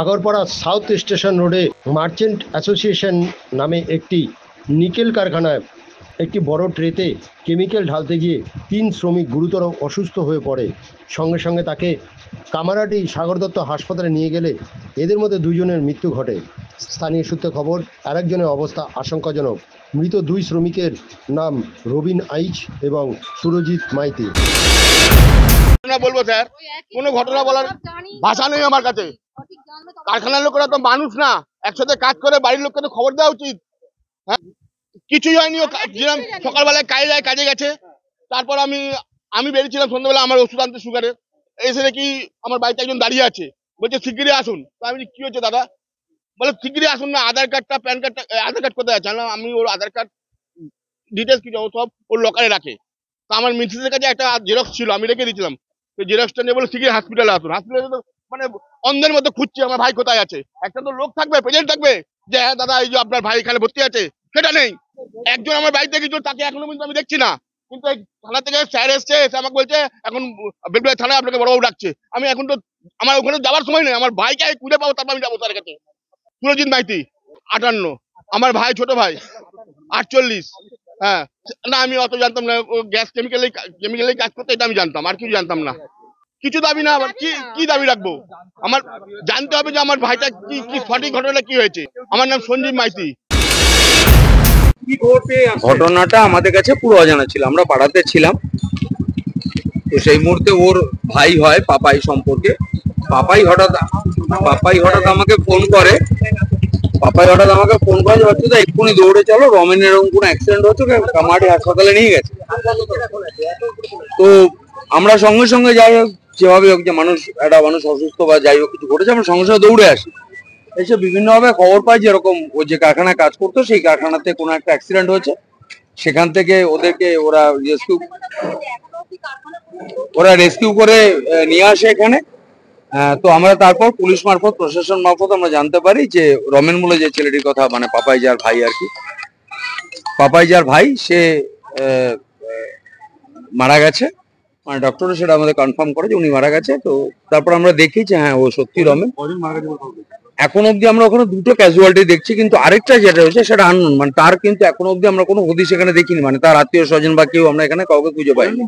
Agarpara south station রোডে merchant association নামে একটি নিকেল কারখানায় একটি বড় ট্রেতে কেমিক্যাল ঢালতে গিয়ে 3 শ্রমিক গুরুতর অসুস্থ হয়ে পড়ে। সঙ্গে সঙ্গে তাকে কামারহাটি সাগর দত্ত হাসপাতালে নিয়ে গেলে এদের মধ্যে 2 জনের মৃত্যু ঘটে। স্থানীয় সূত্রে খবর, আরেকজনের অবস্থা আশঙ্কাজনক। মৃত 2 শ্রমিকের নাম রবিন আইচ এবং সুরজিৎ মাইতি। বলবো স্যার, কোনো ঘটনা বলার ভাষা নেই আমার কাছে। কারখানার লোকেরা তো মানুষ না, একসাথে কাজ করে, বাড়ির লোককে তো খবর দেওয়া উচিত। হ্যাঁ, কিছুই হয়নি। সকালবেলায় কাজে গেছে, তারপর আমি বেরিয়েছিলাম সন্ধ্যাবেলা আমার ওষুধ আনতে সুগারের। এসে দেখি আমার বাড়িতে একজন দাঁড়িয়ে আছে, বলছে শিগগিরই আসুন। তো আমি কি হচ্ছে দাদা? বলে শিগগিরই আসুন না, আধার কার্ডটা প্যান কার্ডটা, আধার কার্ড কোথায় আছে? আমি ওর আধার কার্ড ডিটেলস কিছু সব ওর লকারে রাখে। তো আমার মিসেসের কাছে একটা জেরক্স ছিল, আমি রেখে দিয়েছিলাম। তো জেরক্সটা নিয়ে বলে শিগগিরই হসপিটালে আসুন। হসপিটালে তো মানে অন্ধের মধ্যে খুঁজছি আমার ভাই কোথায় আছে। একটা তো লোক থাকবে, প্রেজেন্ট থাকবে, যে হ্যাঁ দাদা এই যে আপনার ভাই এখানে ভর্তি আছে, সেটা নেই। একজন আমার বাড়িতে কিছু, তাকে এখনো পর্যন্ত আমি দেখছি না। কিন্তু থানা থেকে স্যার এসছে, এসে আমাকে বলছে এখন বেলবেলা থানায় আপনাকে বড়বাবু ডাকছে। আমি এখন তো আমার ওখানে যাওয়ার সময় নেই, আমার ভাইকে খুঁজে পাবো, তারপর আমি যাবো তার কাছে। সুরজিৎ মাইতি 58, আমার ভাই ছোট ভাই 48। হ্যাঁ, না আমি অত জানতাম না, ও গ্যাস কেমিক্যালে কাজ করতে, এটা আমি জানতাম, আর কিছু জানতাম না। কিছু দাবি না, আবার কি দাবি রাখবো? আমার জানতে হবে যে আমার ভাইটা কি সঠিক ঘটনাটা কি হয়েছে। আমার নাম সঞ্জীব মাইতি। ঘটনাটা আমাদের কাছে পুরো অজানা ছিল, আমরা পাড়াতে ছিলাম। তো সেই মুহূর্তে ওর ভাই হয় পাপাই সম্পর্কে, পাপাই হঠাৎ আমাকে ফোন করে। যে বাচ্চা এক্ষুনি দৌড়ে চলো, রমেনের এরকম কোনো অ্যাক্সিডেন্ট হচ্ছে, কামারহাটি হাসপাতালে নিয়ে গেছে। তো আমরা সঙ্গে সঙ্গে যাই হোক, যেভাবে হোক, যে একটা মানুষ অসুস্থ বা যাই হোক কিছু ঘটেছে, আমরা সঙ্গে সঙ্গে দৌড়ে আসি। এসে বিভিন্নভাবে খবর পাই যে এরকম ও যে কারখানায় কাজ করতো, সেই কারখানাতে কোনো একটা অ্যাক্সিডেন্ট হয়েছে। সেখান থেকে ওদেরকে ওরা রেস্কিউ করে নিয়ে আসে এখানে। তো আমরা তারপর পুলিশ মারফত, প্রশাসন মারফত আমরা জানতে পারি যে রমেন বলে যে ছেলেটির কথা, মানে পাপাই যার ভাই আর কি, পাপাই যার ভাই, সে মারা গেছে। মানে ডক্টর সেটা আমাদের কনফার্ম করে যে উনি মারা গেছে। তো তারপর আমরা দেখি যে হ্যাঁ ও সত্যি রমেন। এখন অব্দি আমরা ওখানে 2টো ক্যাজুয়ালিটি দেখছি, কিন্তু আরেকটা যেটা হয়েছে সেটা আননোন, মানে তার কিন্তু এখন অব্দি আমরা কোনো হদিশ এখানে দেখিনি, মানে তার আত্মীয় স্বজন বা কেউ আমরা এখানে কাউকে খুঁজে পাইনি।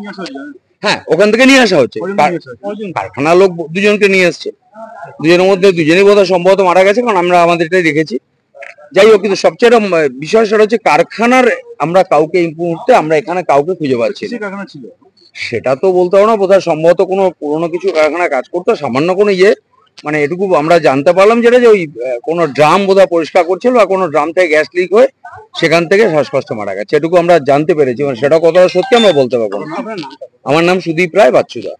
হ্যাঁ, ওখান থেকে নিয়ে আসা হচ্ছে, কারখানার লোক 2 জনকে নিয়ে আসছে। 2 জনের মধ্যে 2 জনই বোধহয় সম্ভবত মারা গেছে, কারণ আমরা আমাদের এটাই দেখেছি। যাই হোক, কিন্তু সবচেয়ে বিষয় সেটা হচ্ছে কারখানার আমরা কাউকে এই মুহূর্তে আমরা এখানে কাউকে খুঁজে পাচ্ছি না। সেটা তো বলতে পারবো না, বোধহয় সম্ভবত কোনো পুরোনো কিছু কারখানায় কাজ করতো, সামান্য কোনো মানে এটুকু আমরা জানতে পারলাম যেটা যে ওই কোনো ড্রাম বোধহয় পরিষ্কার করছিল, বা কোনো ড্রাম থেকে গ্যাস লিক হয়ে সেখান থেকে শ্বাসকষ্টে মারা গেছে, এটুকু আমরা জানতে পেরেছি। মানে সেটা কতটা সত্যি আমরা বলতে পারবো না। আমার নাম সুদীপ রায় বাচ্চুদা।